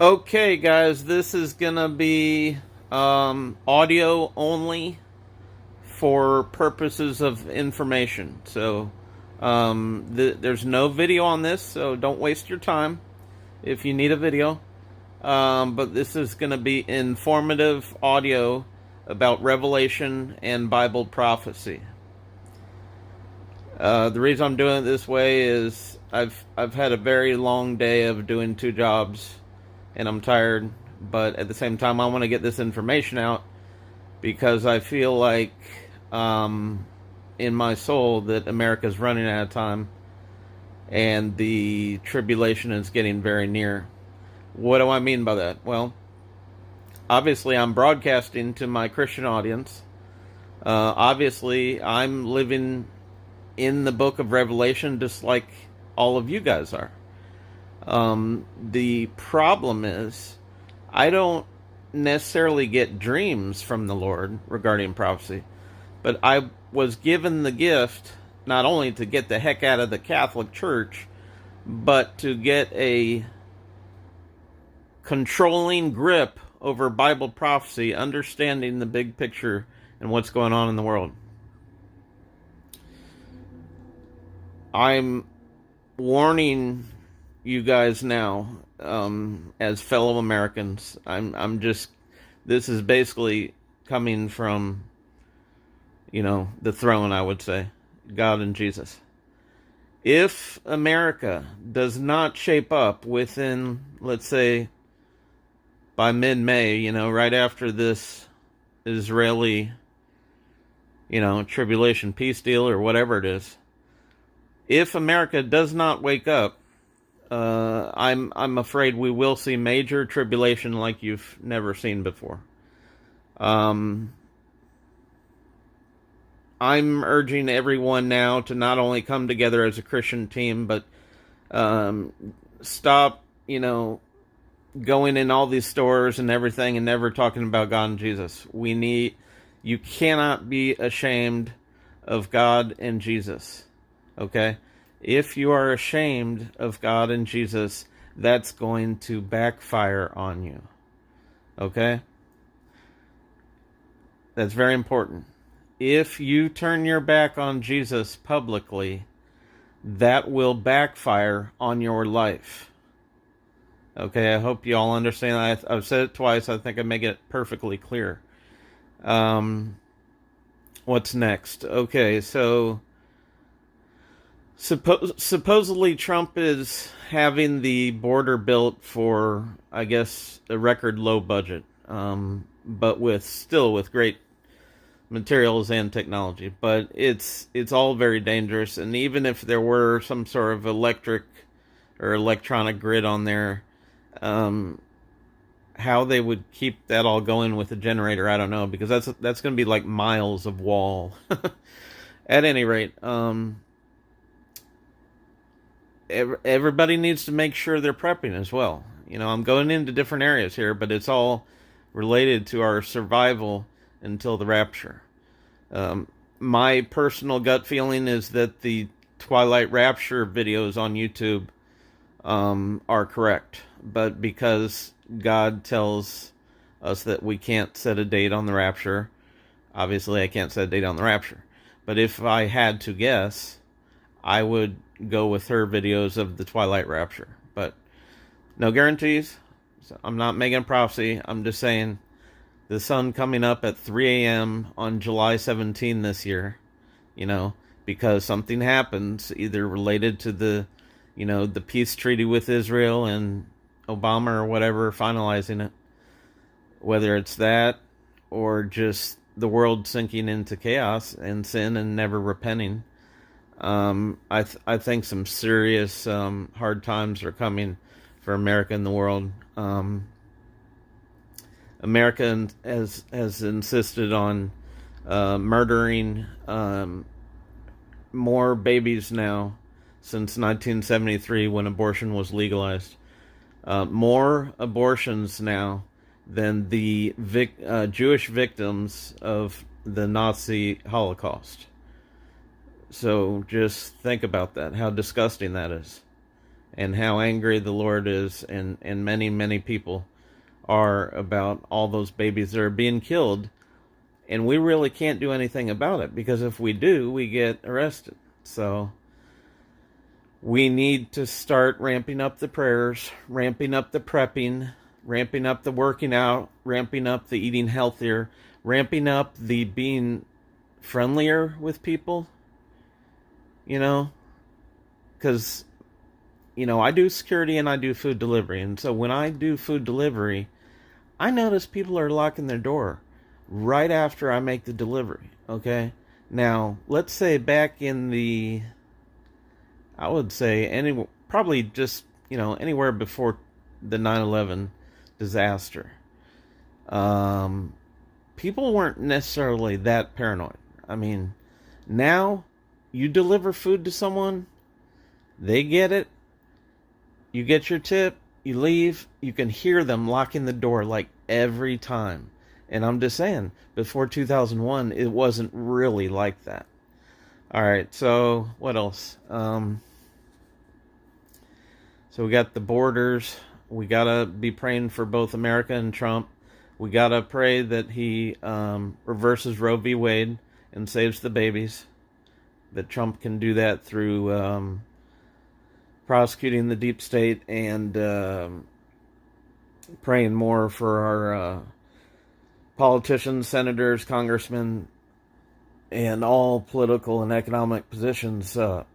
Okay, guys, this is gonna be audio only for purposes of information. So, there's no video on this, so don't waste your time if you need a video. But this is gonna be informative audio about Revelation and Bible prophecy. The reason I'm doing it this way is I've had a very long day of doing two jobs, and I'm tired. But at the same time, I want to get this information out because I feel like, in my soul, that America's running out of time, and the tribulation is getting very near. What do I mean by that? Well, obviously, I'm broadcasting to my Christian audience. Obviously, I'm living in the book of Revelation just like all of you guys are. The problem is, I don't necessarily get dreams from the Lord regarding prophecy, but I was given the gift not only to get the heck out of the Catholic Church, but to get a controlling grip over Bible prophecy, understanding the big picture and what's going on in the world. I'm warning you guys now, as fellow Americans. I'm just, this is basically coming from, the throne, I would say, God and Jesus. If America does not shape up within, let's say, by mid-May, right after this Israeli, tribulation peace deal or whatever it is, if America does not wake up, I'm afraid we will see major tribulation like you've never seen before. I'm urging everyone now to not only come together as a Christian team, but stop, going in all these stores and everything and never talking about God and Jesus. You cannot be ashamed of God and Jesus. Okay? If you are ashamed of God and Jesus, that's going to backfire on you. Okay? That's very important. If you turn your back on Jesus publicly, that will backfire on your life. Okay, I hope you all understand. I've said it twice. I think I make it perfectly clear. What's next? Okay, so supposedly Trump is having the border built for, I guess, a record low budget, but still with great materials and technology. But it's all very dangerous, and even if there were some sort of electric or electronic grid on there, how they would keep that all going with a generator, I don't know, because that's going to be like miles of wall. At any rate, everybody needs to make sure they're prepping as well. I'm going into different areas here, but it's all related to our survival until the rapture. My personal gut feeling is that the Twilight Rapture videos on YouTube are correct, but because God tells us that we can't set a date on the rapture, obviously I can't set a date on the rapture. But if I had to guess, I would go with her videos of the Twilight Rapture. But no guarantees. So I'm not making a prophecy. I'm just saying the sun coming up at 3 a.m. on July 17 this year, because something happens either related to the peace treaty with Israel and Obama or whatever finalizing it, whether it's that or just the world sinking into chaos and sin and never repenting. I think some serious hard times are coming for America and the world. America has insisted on murdering more babies now since 1973 when abortion was legalized. More abortions now than the Jewish victims of the Nazi Holocaust. So just think about that, how disgusting that is. and how angry the Lord is, and many, many people are about all those babies that are being killed. And we really can't do anything about it, because if we do, we get arrested. So we need to start ramping up the prayers, ramping up the prepping, ramping up the working out, ramping up the eating healthier, ramping up the being friendlier with people, you know, because, you know, I do security and I do food delivery. And so when I do food delivery, I notice people are locking their door right after I make the delivery, okay? Now, let's say back in the, I would say, probably just, you know, anywhere before the 9/11 disaster, people weren't necessarily that paranoid. I mean, now you deliver food to someone, they get it, you get your tip, you leave, you can hear them locking the door like every time. And I'm just saying, before 2001, it wasn't really like that. All right, so what else? So we got the borders. We got to be praying for both America and Trump. We got to pray that he reverses Roe v. Wade and saves the babies. That Trump can do that through prosecuting the deep state and praying more for our politicians, senators, congressmen, and all political and economic positions, that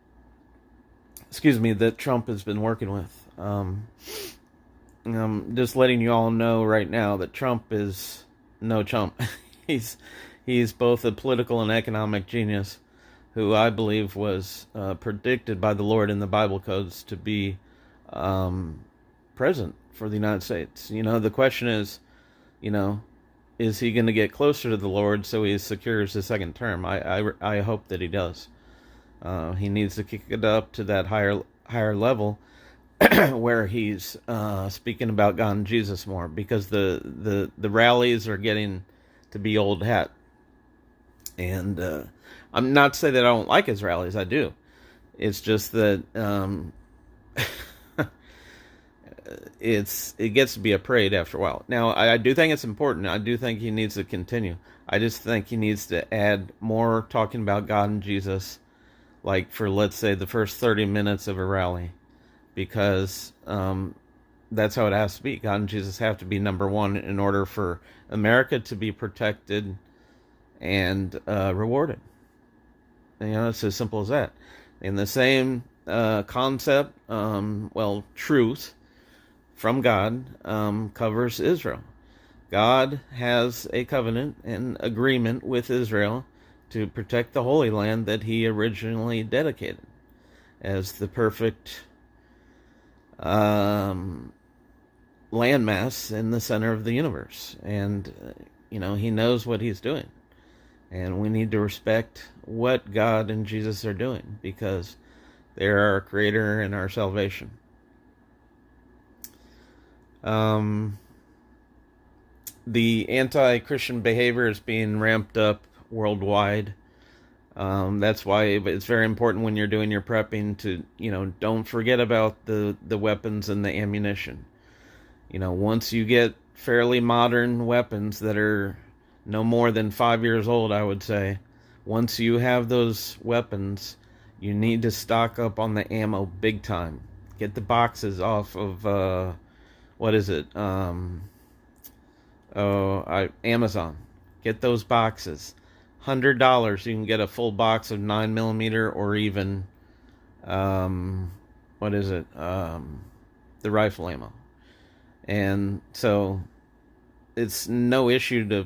Trump has been working with. Just letting you all know right now that Trump is no chump. he's both a political and economic genius, who I believe was predicted by the Lord in the Bible codes to be president for the United States. You know, the question is, you know, is he going to get closer to the Lord so he secures his second term? I hope that he does. He needs to kick it up to that higher level where he's speaking about God and Jesus more, because the rallies are getting to be old hat. And I'm not to say that I don't like his rallies. I do. It's just that it gets to be a parade after a while. Now, I do think it's important. I do think he needs to continue. I just think he needs to add more talking about God and Jesus, like for, let's say, the first 30 minutes of a rally, because that's how it has to be. God and Jesus have to be number one in order for America to be protected and rewarded. You know, it's as simple as that. In the same concept, truth from God covers Israel. God has a covenant and agreement with Israel to protect the Holy Land that he originally dedicated as the perfect landmass in the center of the universe. And, you know, he knows what he's doing. And we need to respect what God and Jesus are doing, because they're our creator and our salvation. The anti-Christian behavior is being ramped up worldwide. That's why it's very important when you're doing your prepping to, you know, don't forget about the weapons and the ammunition. You know, once you get fairly modern weapons that are no more than 5 years old, I would say, once you have those weapons, you need to stock up on the ammo big time. Get the boxes off of, Amazon. Get those boxes. $100, you can get a full box of 9mm, or even, the rifle ammo. And so it's no issue to,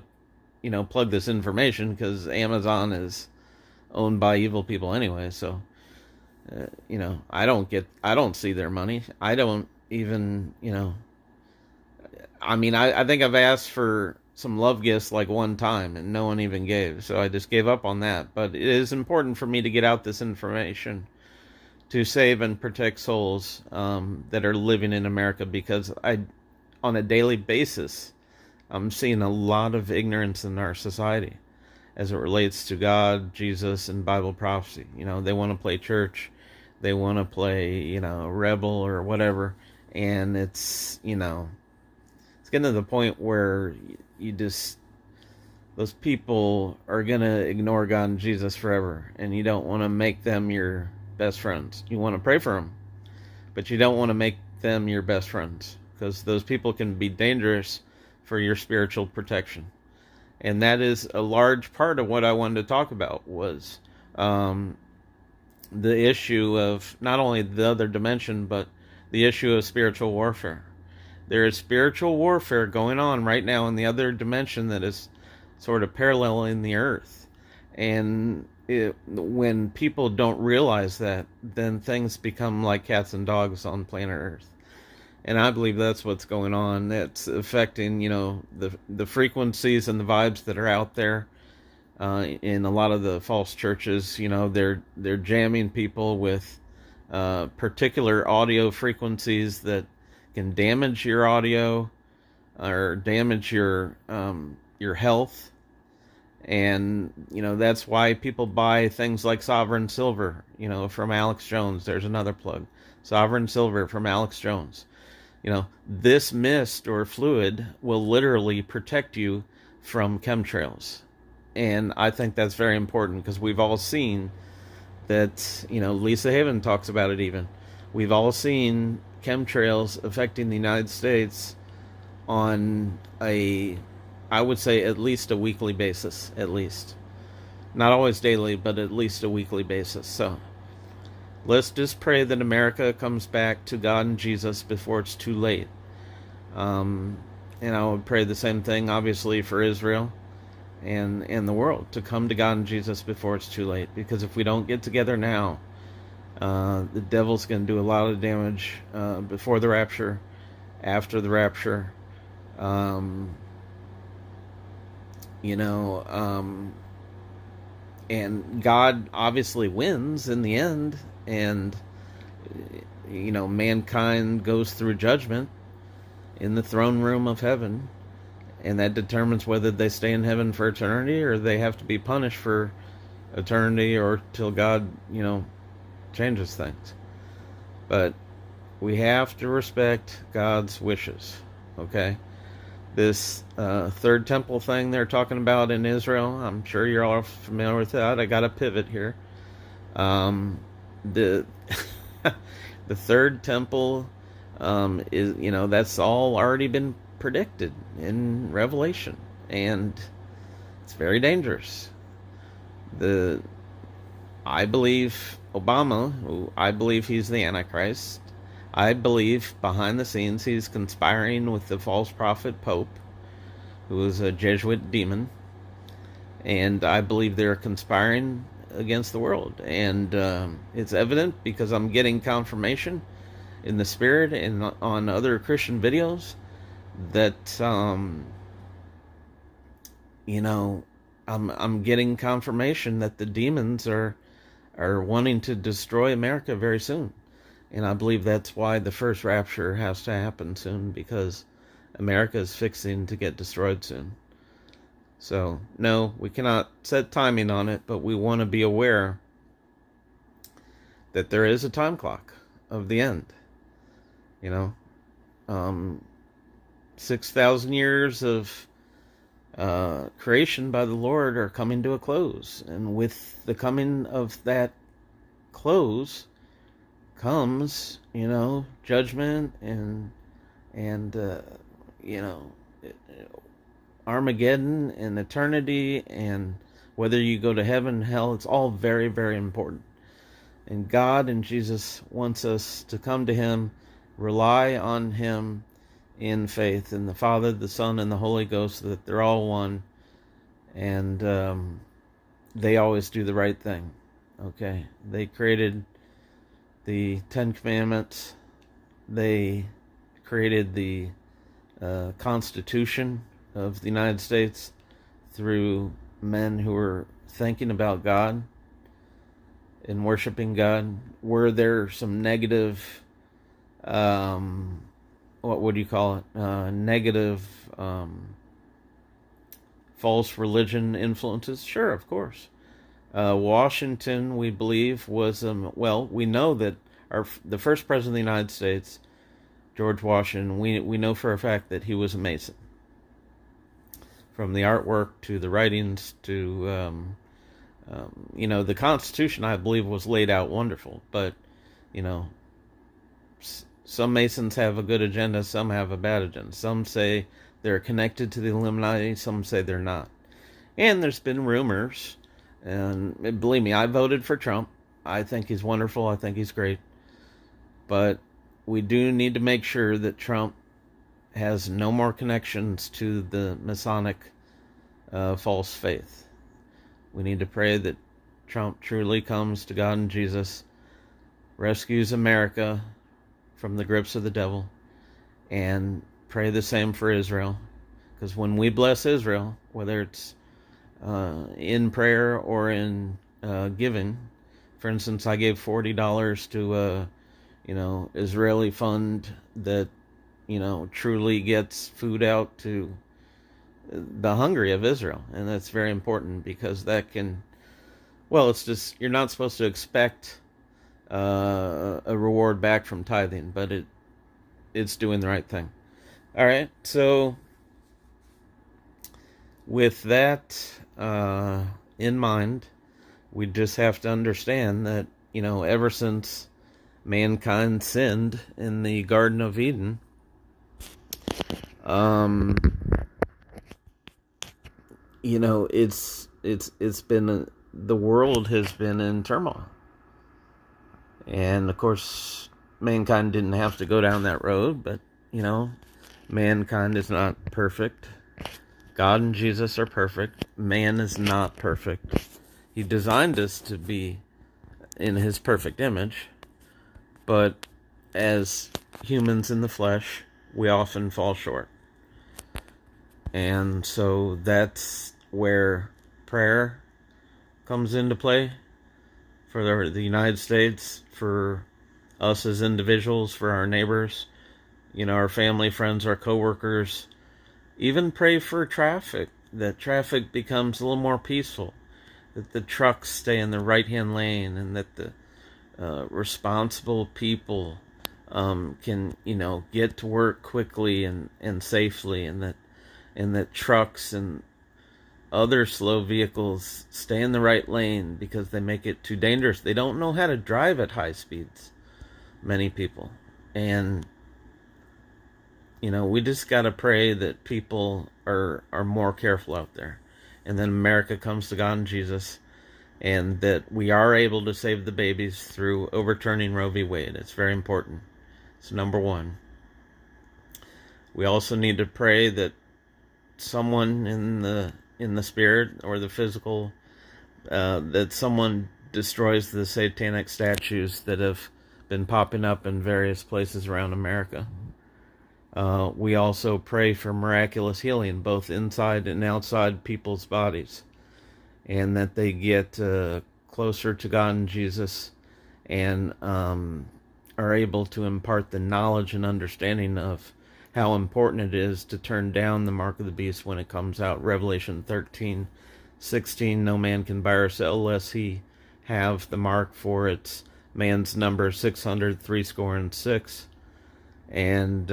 you know, plug this information, because Amazon is owned by evil people anyway. So, you know, I don't see their money. I don't even, you know, I mean, I think I've asked for some love gifts like one time and no one even gave. So I just gave up on that. But it is important for me to get out this information to save and protect souls that are living in America, because on a daily basis, I'm seeing a lot of ignorance in our society as it relates to God, Jesus, and Bible prophecy. You know, they want to play church. They want to play, rebel or whatever. And it's getting to the point where you just, those people are going to ignore God and Jesus forever. And you don't want to make them your best friends. You want to pray for them, but you don't want to make them your best friends, because those people can be dangerous for your spiritual protection. And that is a large part of what I wanted to talk about, was the issue of not only the other dimension, but the issue of spiritual warfare. There is spiritual warfare going on right now in the other dimension that is sort of paralleling the earth. And when people don't realize that, then things become like cats and dogs on planet Earth. And I believe that's what's going on. That's affecting, the frequencies and the vibes that are out there in a lot of the false churches. They're jamming people with particular audio frequencies that can damage your audio or damage your health. And that's why people buy things like Sovereign Silver, from Alex Jones. There's another plug. Sovereign Silver from Alex Jones. This mist or fluid will literally protect you from chemtrails. And I think that's very important, because we've all seen that, Lisa Haven talks about it even. We've all seen chemtrails affecting the United States on I would say at least a weekly basis, at least. Not always daily, but at least a weekly basis. So let's just pray that America comes back to God and Jesus before it's too late. And I would pray the same thing, obviously, for Israel and the world, to come to God and Jesus before it's too late. Because if we don't get together now, the devil's going to do a lot of damage before the rapture, after the rapture. And God obviously wins in the end, and mankind goes through judgment in the throne room of heaven, and that determines whether they stay in heaven for eternity or they have to be punished for eternity, or till God changes things. But we have to respect God's wishes. Okay, this third temple thing they're talking about in Israel, I'm sure you're all familiar with that. I got a pivot here. The the third temple is, that's all already been predicted in Revelation, and it's very dangerous. I believe Obama, I believe he's the Antichrist. I believe behind the scenes he's conspiring with the false prophet Pope, who is a Jesuit demon. And I believe they're conspiring against the world. And it's evident because I'm getting confirmation in the spirit and on other Christian videos that, I'm getting confirmation that the demons are wanting to destroy America very soon. And I believe that's why the first rapture has to happen soon, because America is fixing to get destroyed soon. So, no, we cannot set timing on it, but we want to be aware that there is a time clock of the end. 6,000 years of creation by the Lord are coming to a close. And with the coming of that close comes, judgment and Armageddon and eternity, and whether you go to heaven, hell, it's all very, very important. And God and Jesus wants us to come to Him, rely on Him in faith, in the Father, the Son, and the Holy Ghost, that they're all one, and they always do the right thing. Okay? They created the Ten Commandments. They created the Constitution of the United States through men who were thinking about God and worshiping God. Were there some negative, what would you call it? Negative, false religion influences? Sure, of course. Washington, we believe, was well. We know that the first president of the United States, George Washington, we know for a fact that he was a Mason. From the artwork to the writings to the Constitution, I believe, was laid out wonderful. But you know, some Masons have a good agenda, some have a bad agenda. Some say they're connected to the Illuminati, some say they're not. And there's been rumors, and believe me, I voted for Trump. I think he's wonderful. I think he's great. But we do need to make sure that Trump has no more connections to the Masonic false faith. We need to pray that Trump truly comes to God and Jesus, rescues America from the grips of the devil, and pray the same for Israel. Because when we bless Israel, whether it's in prayer or in giving, for instance, I gave $40 to a Israeli fund that truly gets food out to the hungry of Israel, and that's very important because that can, it's just, you're not supposed to expect a reward back from tithing, but it's doing the right thing. All right, so with that in mind, we just have to understand that ever since mankind sinned in the Garden of Eden, it's been the world has been in turmoil. And of course, mankind didn't have to go down that road, but mankind is not perfect. God and Jesus are perfect. Man is not perfect. He designed us to be in his perfect image, but as humans in the flesh, we often fall short. And so that's where prayer comes into play for the United States, for us as individuals, for our neighbors, our family, friends, our coworkers. Even pray for traffic, that traffic becomes a little more peaceful, that the trucks stay in the right-hand lane, and that the responsible people can, get to work quickly and safely, and that trucks and other slow vehicles stay in the right lane because they make it too dangerous. They don't know how to drive at high speeds, many people. And we just got to pray that people are more careful out there. And then America comes to God and Jesus, and that we are able to save the babies through overturning Roe v. Wade. It's very important. It's number one. We also need to pray that someone in the spirit or the physical, that someone destroys the satanic statues that have been popping up in various places around America. We also pray for miraculous healing, both inside and outside people's bodies, and that they get closer to God and Jesus, and are able to impart the knowledge and understanding of how important it is to turn down the mark of the beast when it comes out. Revelation 13:16, no man can buy or sell unless he have the mark, for its man's number 666. And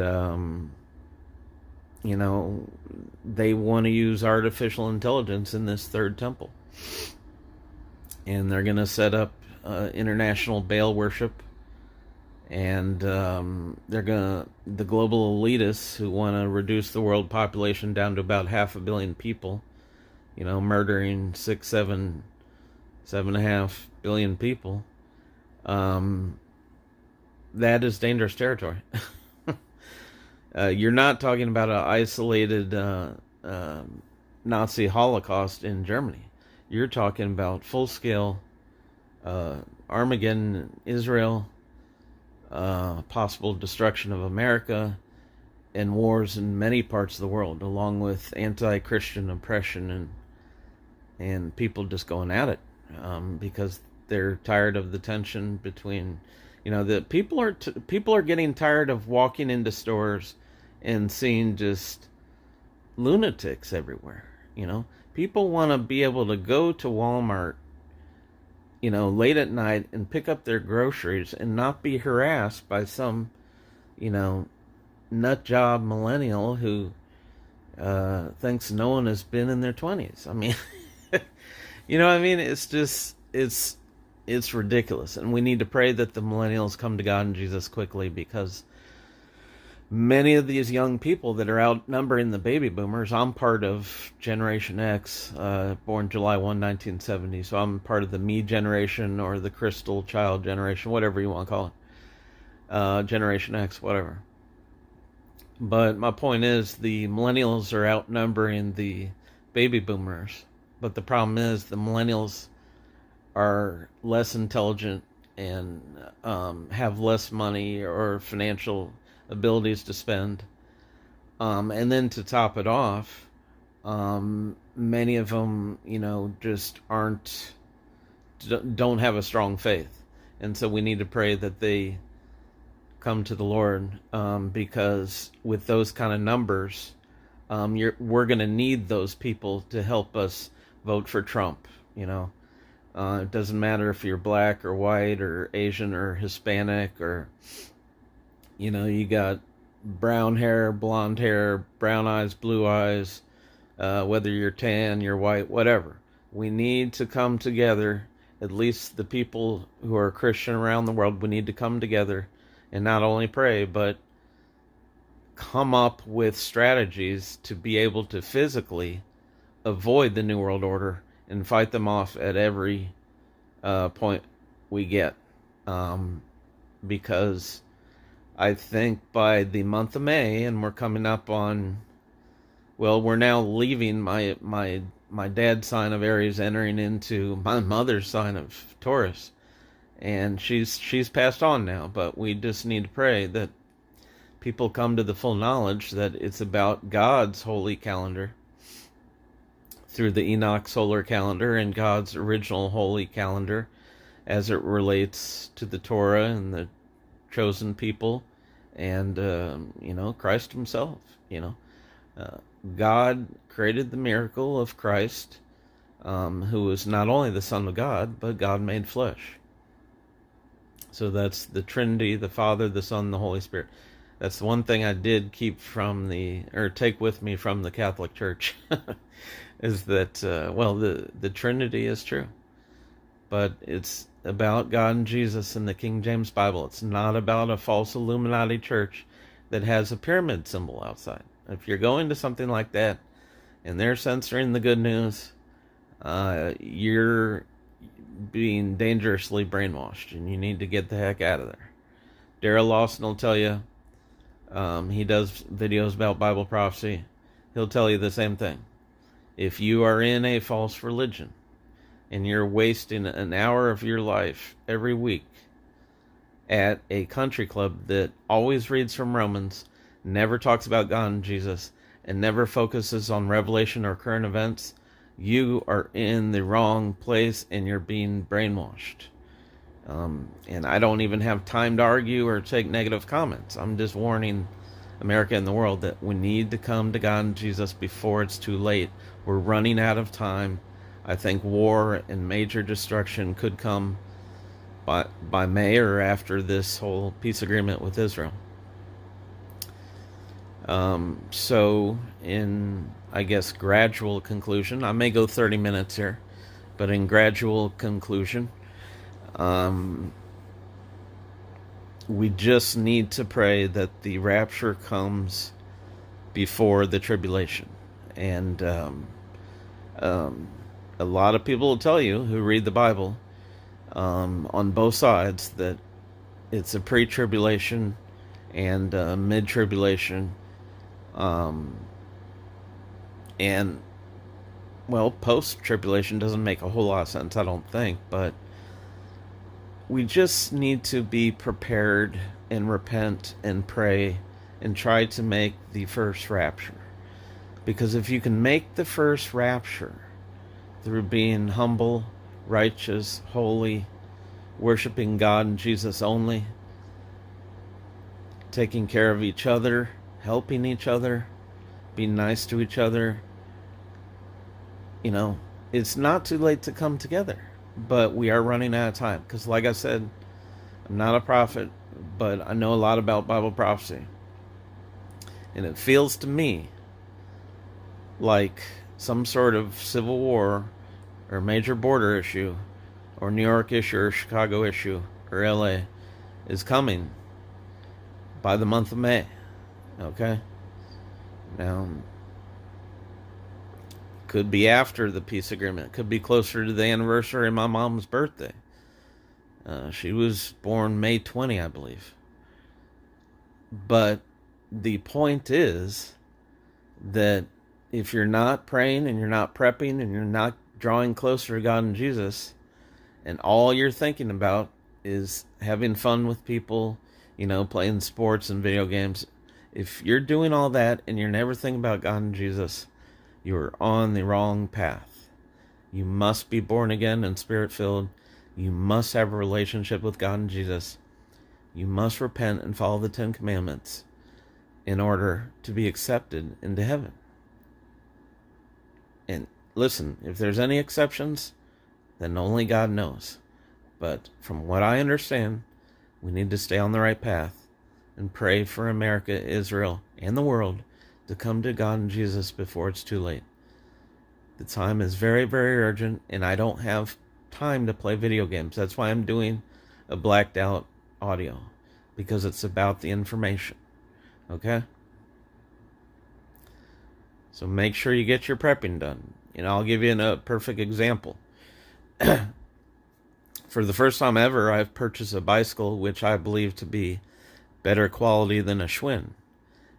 they want to use artificial intelligence in this third temple, and they're going to set up international Baal worship. And the global elitists who want to reduce the world population down to about 500 million people, murdering 7.5 billion people, that is dangerous territory. You're not talking about an isolated Nazi Holocaust in Germany. You're talking about full-scale Armageddon, Israel, possible destruction of America, and wars in many parts of the world, along with anti-Christian oppression and people just going at it because they're tired of the tension between, the people are getting tired of walking into stores and seeing just lunatics everywhere. People want to be able to go to Walmart late at night and pick up their groceries and not be harassed by some, you know, nut job millennial who thinks no one has been in their 20s. I mean, it's just, it's ridiculous. And we need to pray that the millennials come to God and Jesus quickly, because many of these young people that are outnumbering the baby boomers, I'm part of Generation X, born July 1, 1970, so I'm part of the me generation, or the crystal child generation, whatever you want to call it, Generation X, whatever. But my point is, the millennials are outnumbering the baby boomers, but the problem is the millennials are less intelligent and have less money or financial abilities to spend. And then to top it off, many of them, just don't have a strong faith. And so we need to pray that they come to the Lord, because with those kind of numbers, we're going to need those people to help us vote for Trump. It doesn't matter if you're black or white or Asian or Hispanic, or you got brown hair, blonde hair, brown eyes, blue eyes, whether you're tan, you're white, whatever. We need to come together. At least the people who are Christian around the world, we need to come together and not only pray, but come up with strategies to be able to physically avoid the New World Order and fight them off at every point we get. Because I think by the month of May, and we're coming up on, we're now leaving my dad's sign of Aries, entering into my mother's sign of Taurus. And she's passed on now, but we just need to pray that people come to the full knowledge that it's about God's holy calendar through the Enoch solar calendar and God's original holy calendar as it relates to the Torah and the chosen people and, Christ himself. God created the miracle of Christ, who was not only the Son of God, but God made flesh. So that's the Trinity, the Father, the Son, the Holy Spirit. That's the one thing I did keep take with me from the Catholic Church, is that, the Trinity is true. But it's about God and Jesus in the King James Bible. It's not about a false Illuminati church that has a pyramid symbol outside. If you're going to something like that and they're censoring the good news, you're being dangerously brainwashed, and you need to get the heck out of there. Darrell Lawson will tell you, he does videos about Bible prophecy. He'll tell you the same thing. If you are in a false religion and you're wasting an hour of your life every week at a country club that always reads from Romans, never talks about God and Jesus, and never focuses on Revelation or current events, you are in the wrong place and you're being brainwashed. And I don't even have time to argue or take negative comments. I'm just warning America and the world that we need to come to God and Jesus before it's too late. We're running out of time. I think war and major destruction could come by May or after this whole peace agreement with Israel. So in, I guess, gradual conclusion, I may go 30 minutes here, but in gradual conclusion, we just need to pray that the rapture comes before the tribulation. And a lot of people will tell you who read the Bible on both sides that it's a pre-tribulation and mid-tribulation. And, post-tribulation doesn't make a whole lot of sense, I don't think, but we just need to be prepared and repent and pray and try to make the first rapture. Because if you can make the first rapture through being humble, righteous, holy, worshiping God and Jesus only, taking care of each other, helping each other, being nice to each other, it's not too late to come together. but we are running out of time. Because, like I said, I'm not a prophet, but I know a lot about Bible prophecy. And it feels to me like some sort of civil war or major border issue or New York issue or Chicago issue or LA is coming by the month of May. Okay? Now, could be after the peace agreement. Could be closer to the anniversary of my mom's birthday. She was born May 20, I believe. But the point is that if you're not praying and you're not prepping and you're not drawing closer to God and Jesus, and all you're thinking about is having fun with people, playing sports and video games, if you're doing all that and you're never thinking about God and Jesus, you're on the wrong path. You must be born again and spirit-filled. You must have a relationship with God and Jesus. You must repent and follow the 10 Commandments in order to be accepted into heaven. And listen, if there's any exceptions, then only God knows. But from what I understand, we need to stay on the right path and pray for America, Israel, and the world to come to God and Jesus before it's too late. The time is very, very urgent, and I don't have time to play video games. That's why I'm doing a blacked out audio, because it's about the information. Okay? So make sure you get your prepping done. I'll give you a perfect example. For the first time ever, I've purchased a bicycle which I believe to be better quality than a Schwinn.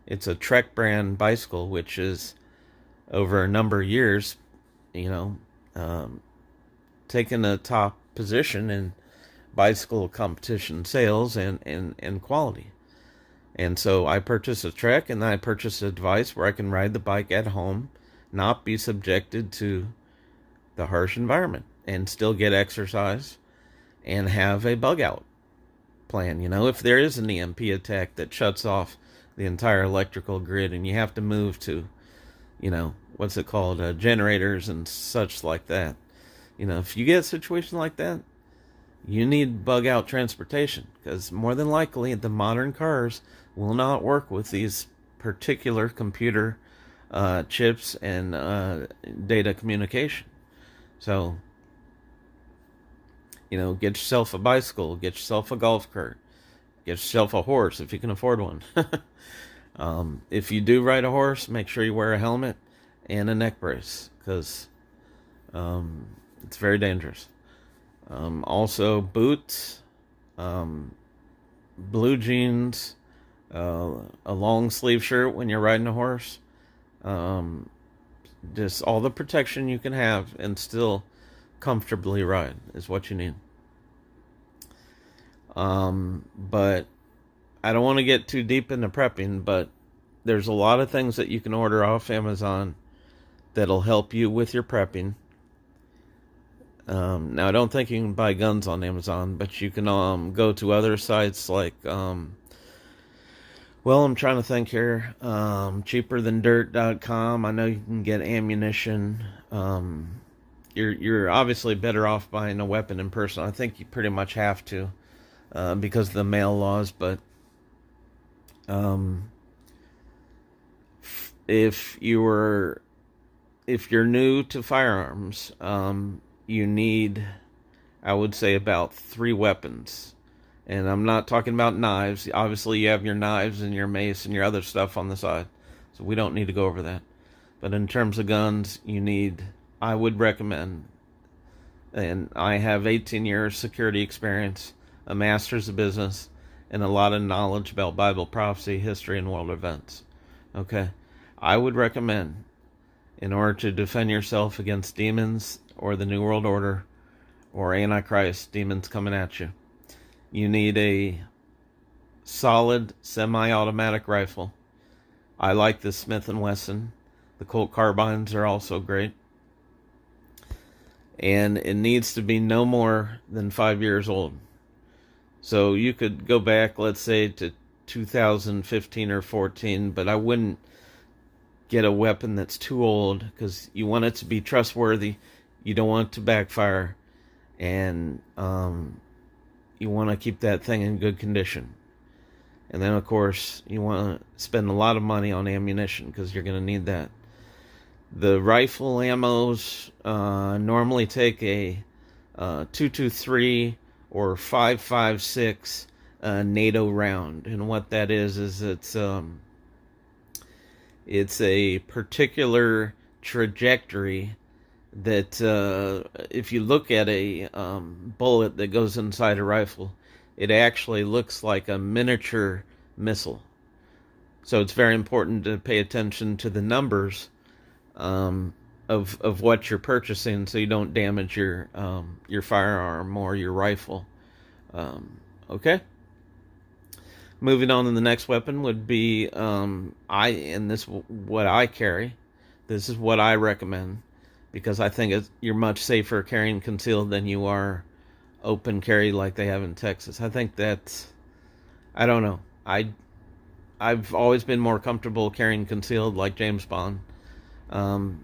It's a Trek brand bicycle, which is over a number of years, taken a top position in bicycle competition sales and quality. And so I purchased a Trek, and then I purchased a device where I can ride the bike at home, not be subjected to the harsh environment, and still get exercise and have a bug out plan. If there is an EMP attack that shuts off the entire electrical grid and you have to move to, what's it called, generators and such like that. If you get a situation like that, you need bug out transportation, because more than likely the modern cars will not work with these particular computer chips and data communication. So, get yourself a bicycle, get yourself a golf cart, get yourself a horse if you can afford one. If you do ride a horse, make sure you wear a helmet and a neck brace, because it's very dangerous. Also, boots, blue jeans, a long sleeve shirt when you're riding a horse. Just all the protection you can have and still comfortably ride is what you need. But I don't want to get too deep into prepping, but there's a lot of things that you can order off Amazon that'll help you with your prepping. Now, I don't think you can buy guns on Amazon, but you can go to other sites like, I'm trying to think here, cheaperthandirt.com. I know you can get ammunition. You're obviously better off buying a weapon in person. I think you pretty much have to, because of the mail laws, but if you're new to firearms, you need, I would say, about 3 weapons. And I'm not talking about knives. Obviously, you have your knives and your mace and your other stuff on the side, so we don't need to go over that. But in terms of guns, I would recommend, and I have 18 years security experience, a master's of business, and a lot of knowledge about Bible prophecy, history, and world events. Okay? I would recommend, in order to defend yourself against demons or the New World Order or Antichrist, demons coming at you, you need a solid semi-automatic rifle. I like the Smith & Wesson. The Colt carbines are also great. And it needs to be no more than 5 years old. So you could go back, let's say, to 2015 or 14, but I wouldn't get a weapon that's too old, because you want it to be trustworthy. You don't want it to backfire. and you want to keep that thing in good condition. And then, of course, you want to spend a lot of money on ammunition because you're going to need that. The rifle ammos normally take a 223 or 5.56 NATO round, and what that is it's a particular trajectory that if you look at a bullet that goes inside a rifle, it actually looks like a miniature missile. So it's very important to pay attention to the numbers of what you're purchasing, so you don't damage your firearm or your rifle. Okay. Moving on to the next weapon would be what I carry. This is what I recommend because I think you're much safer carrying concealed than you are open carry like they have in Texas. I think I don't know. I've always been more comfortable carrying concealed like James Bond.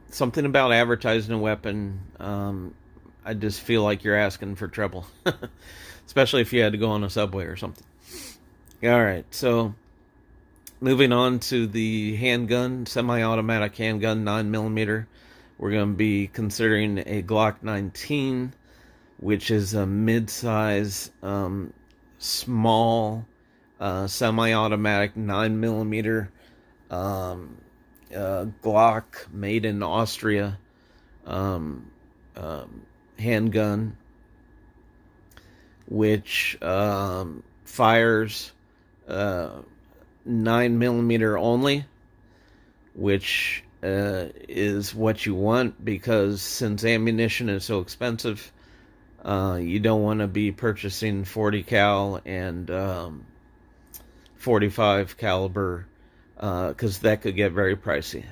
Something about advertising a weapon, I just feel like you're asking for trouble, especially if you had to go on a subway or something. All right, so moving on to the handgun, semi-automatic handgun, 9mm. We're going to be considering a Glock 19, which is a mid-size, small, semi-automatic 9mm Glock made in Austria handgun, which fires 9mm only, which is what you want because since ammunition is so expensive, you don't want to be purchasing 40 cal and 45 caliber because that could get very pricey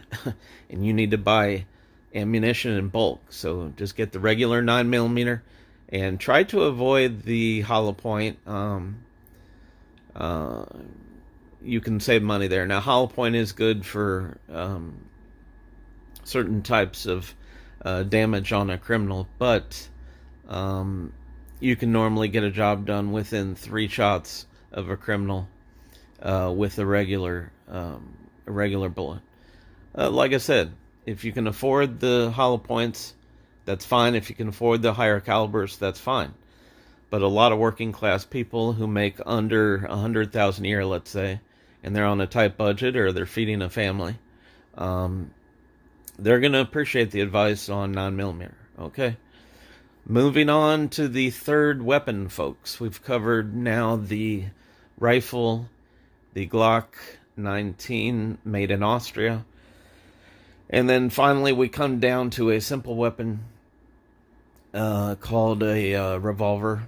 and you need to buy ammunition in bulk. So just get the regular 9mm and try to avoid the hollow point. You can save money there. Now, hollow point is good for certain types of damage on a criminal, but you can normally get a job done within 3 shots of a criminal with a regular bullet. Like I said, if you can afford the hollow points, that's fine. If you can afford the higher calibers, that's fine. But a lot of working class people who make under $100,000 a year, let's say, and they're on a tight budget or they're feeding a family, they're going to appreciate the advice on 9mm. Okay. Moving on to the third weapon, folks. We've covered now the rifle, the Glock 19 made in Austria. And then finally we come down to a simple weapon called a revolver.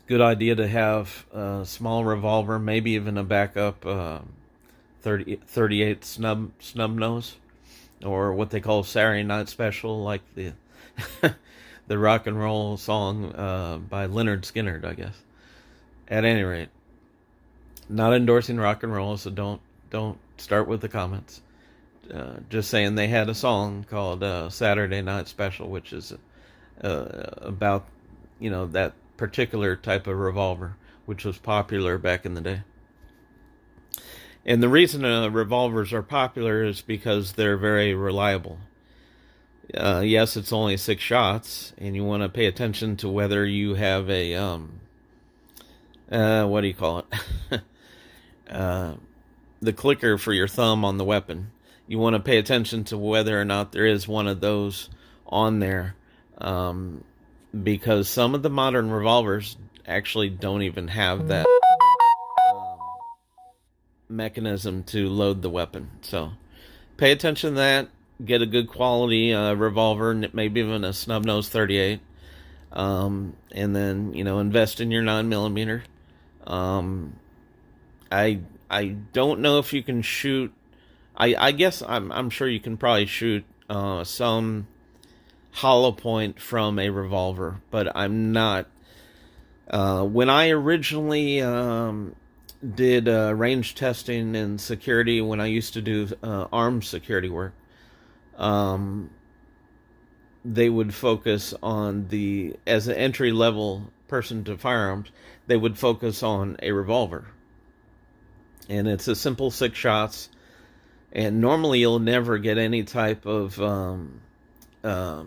Good idea to have a small revolver, maybe even a backup 38 snub nose, or what they call Saturday Night Special, like the the rock and roll song by Lynyrd Skynyrd, I guess. At any rate, not endorsing rock and roll, so don't start with the comments. Just saying they had a song called Saturday Night Special, which is about, that particular type of revolver, which was popular back in the day. And the reason revolvers are popular is because they're very reliable. Yes, it's only 6 shots, and you want to pay attention to whether you have a what do you call it? The clicker for your thumb on the weapon. You want to pay attention to whether or not there is one of those on there, because some of the modern revolvers actually don't even have that mechanism to load the weapon. So pay attention to that. Get a good quality revolver, maybe even a snub-nose 38, and then invest in your 9mm. I don't know if you can shoot. I guess I'm sure you can probably shoot some hollow point from a revolver, but I'm not. When I originally did range testing and security, when I used to do armed security work, they would focus on as an entry level person to firearms, they would focus on a revolver. And it's a simple 6 shots. And normally you'll never get any type of the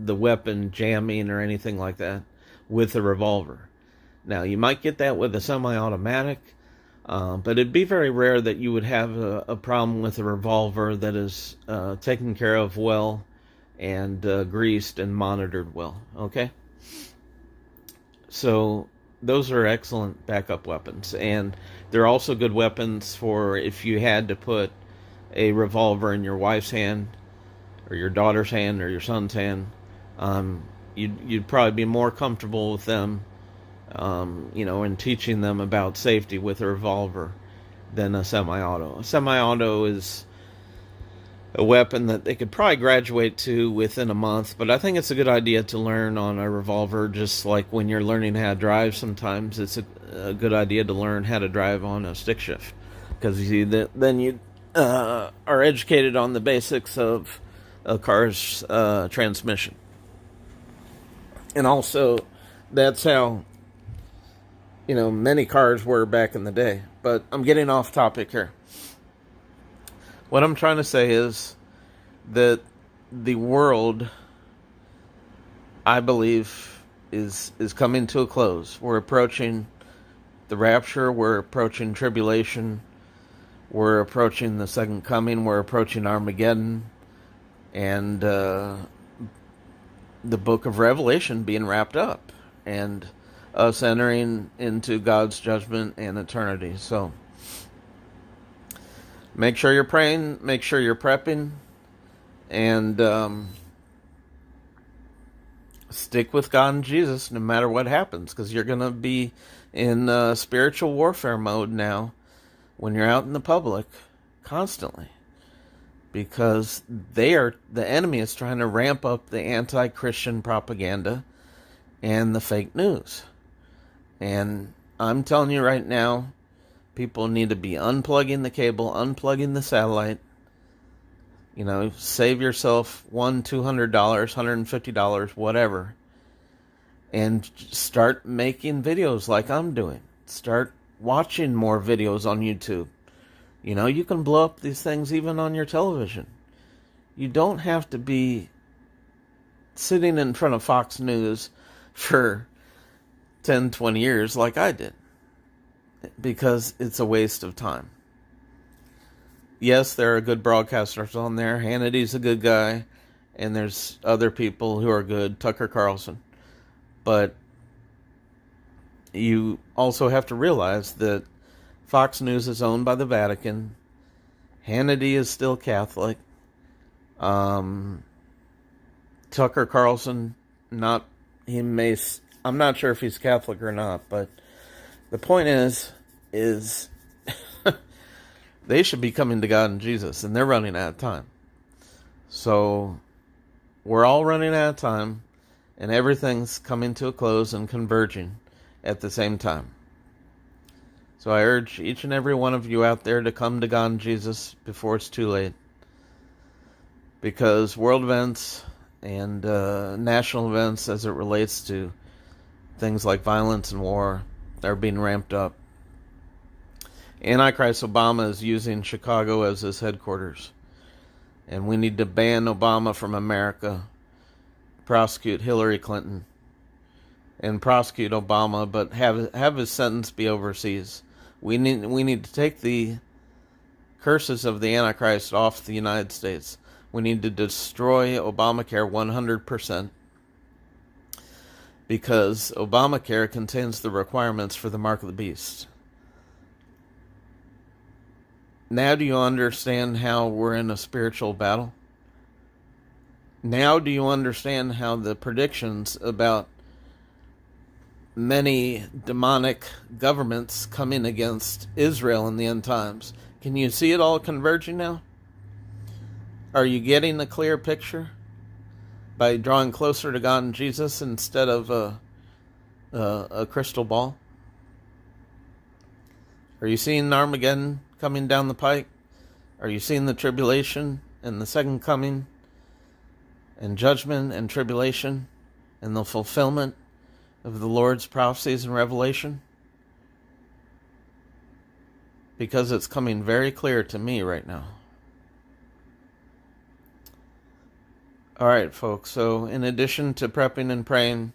weapon jamming or anything like that with a revolver. Now you might get that with a semi-automatic, but it'd be very rare that you would have a problem with a revolver that is taken care of well and greased and monitored well. Okay, so those are excellent backup weapons, and they're also good weapons for if you had to put a revolver in your wife's hand or your daughter's hand or your son's hand. You'd probably be more comfortable with them, and teaching them about safety with a revolver than a semi-auto. A semi-auto is a weapon that they could probably graduate to within a month, but I think it's a good idea to learn on a revolver, just like when you're learning how to drive. Sometimes it's a good idea to learn how to drive on a stick shift, because then you are educated on the basics of a car's transmission. And also, that's how many cars were back in the day. But I'm getting off topic here. What I'm trying to say is that the world, I believe, is coming to a close. We're approaching the rapture. We're approaching tribulation. We're approaching the second coming. We're approaching Armageddon. And the book of Revelation being wrapped up. And us entering into God's judgment and eternity. So make sure you're praying, make sure you're prepping, and stick with God and Jesus no matter what happens, because you're going to be in spiritual warfare mode now when you're out in the public constantly, because the enemy is trying to ramp up the anti-Christian propaganda and the fake news. And I'm telling you right now, people need to be unplugging the cable, unplugging the satellite. Save yourself $200, $150, whatever. And start making videos like I'm doing. Start watching more videos on YouTube. You can blow up these things even on your television. You don't have to be sitting in front of Fox News for 10, 20 years like I did, because it's a waste of time. Yes, there are good broadcasters on there. Hannity's a good guy, and there's other people who are good, Tucker Carlson. But you also have to realize that Fox News is owned by the Vatican. Hannity is still Catholic. Tucker Carlson, I'm not sure if he's Catholic or not, but the point is they should be coming to God and Jesus, and they're running out of time. So we're all running out of time, and everything's coming to a close and converging at the same time. So I urge each and every one of you out there to come to God and Jesus before it's too late, because world events and national events as it relates to things like violence and war are being ramped up. Antichrist Obama is using Chicago as his headquarters. And we need to ban Obama from America, prosecute Hillary Clinton, and prosecute Obama, but have his sentence be overseas. We need to take the curses of the Antichrist off the United States. We need to destroy Obamacare 100%. Because Obamacare contains the requirements for the mark of the beast. Now do you understand how we're in a spiritual battle? Now do you understand how the predictions about many demonic governments coming against Israel in the end times? Can you see it all converging now? Are you getting a clear picture? By drawing closer to God and Jesus instead of a crystal ball? Are you seeing Armageddon coming down the pike? Are you seeing the tribulation and the second coming and judgment and tribulation and the fulfillment of the Lord's prophecies and revelation? Because it's coming very clear to me right now. All right, folks. So in addition to prepping and praying,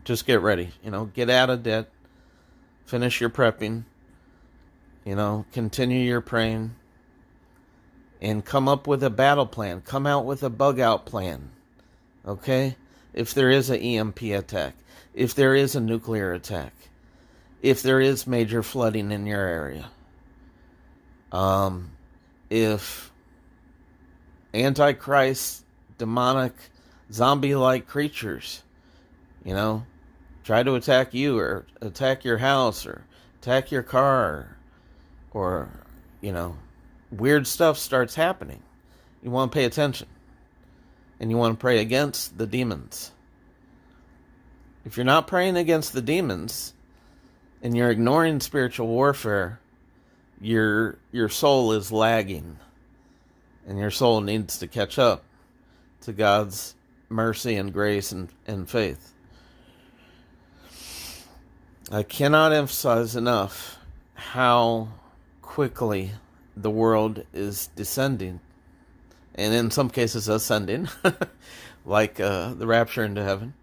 just get ready. Get out of debt. Finish your prepping. Continue your praying. And come up with a battle plan. Come out with a bug out plan. Okay? If there is an EMP attack. If there is a nuclear attack. If there is major flooding in your area. If Antichrist, demonic, zombie-like creatures, try to attack you or attack your house or attack your car or weird stuff starts happening. You want to pay attention. And you want to pray against the demons. If you're not praying against the demons and you're ignoring spiritual warfare, your soul is lagging. And your soul needs to catch up to God's mercy and grace and faith. I cannot emphasize enough how quickly the world is descending, and in some cases ascending, like the rapture into heaven.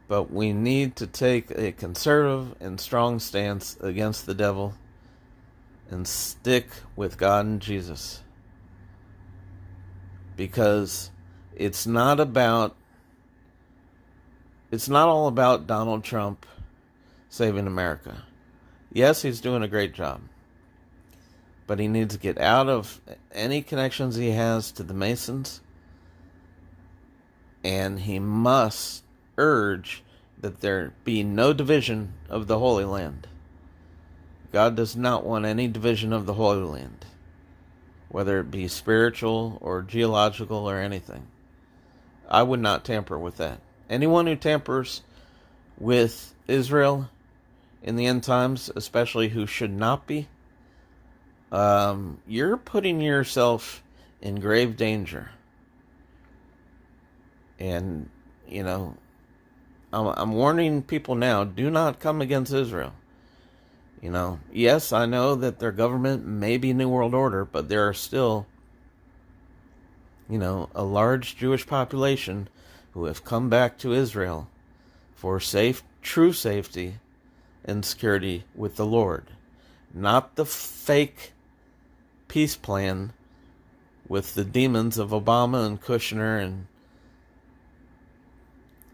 But we need to take a conservative and strong stance against the devil and stick with God and Jesus. Because it's not all about Donald Trump saving America. Yes, he's doing a great job. But he needs to get out of any connections he has to the Masons. And he must urge that there be no division of the Holy Land. God does not want any division of the Holy Land, whether it be spiritual or geological or anything. I would not tamper with that. Anyone who tampers with Israel in the end times, especially who should not be, you're putting yourself in grave danger. And, I'm warning people now, do not come against Israel. Yes, I know that their government may be New World Order, but there are still, a large Jewish population who have come back to Israel for true safety and security with the Lord. Not the fake peace plan with the demons of Obama and Kushner and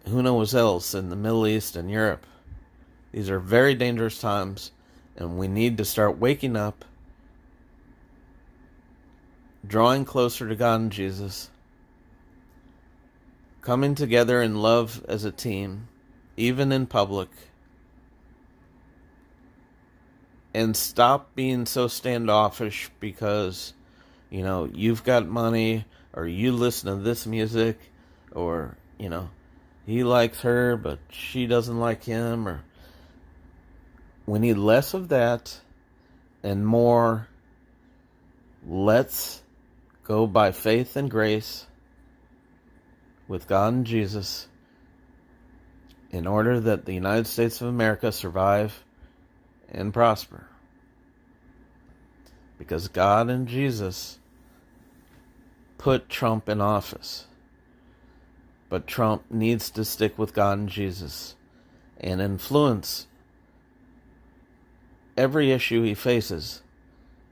who knows else in the Middle East and Europe. These are very dangerous times. And we need to start waking up, drawing closer to God and Jesus, coming together in love as a team, even in public, and stop being so standoffish because, you've got money, or you listen to this music, or, he likes her, but she doesn't like him, or... We need less of that and more, let's go by faith and grace with God and Jesus in order that the United States of America survive and prosper. Because God and Jesus put Trump in office. But Trump needs to stick with God and Jesus and influence every issue he faces,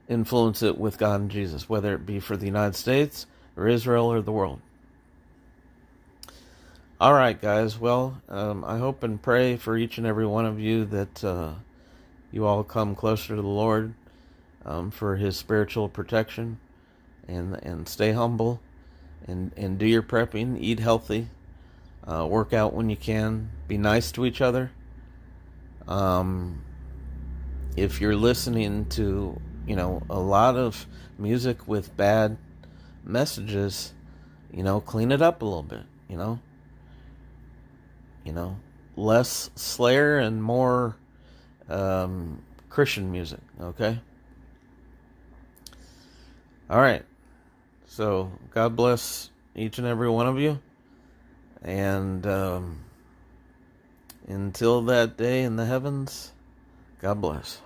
influence it with God and Jesus, whether it be for the United States or Israel or the world. All right, guys. Well, I hope and pray for each and every one of you that you all come closer to the Lord for His spiritual protection, and stay humble, and do your prepping, eat healthy, work out when you can, be nice to each other. If you're listening to, a lot of music with bad messages, clean it up a little bit, less Slayer and more Christian music, okay? All right. So God bless each and every one of you. And until that day in the heavens, God bless.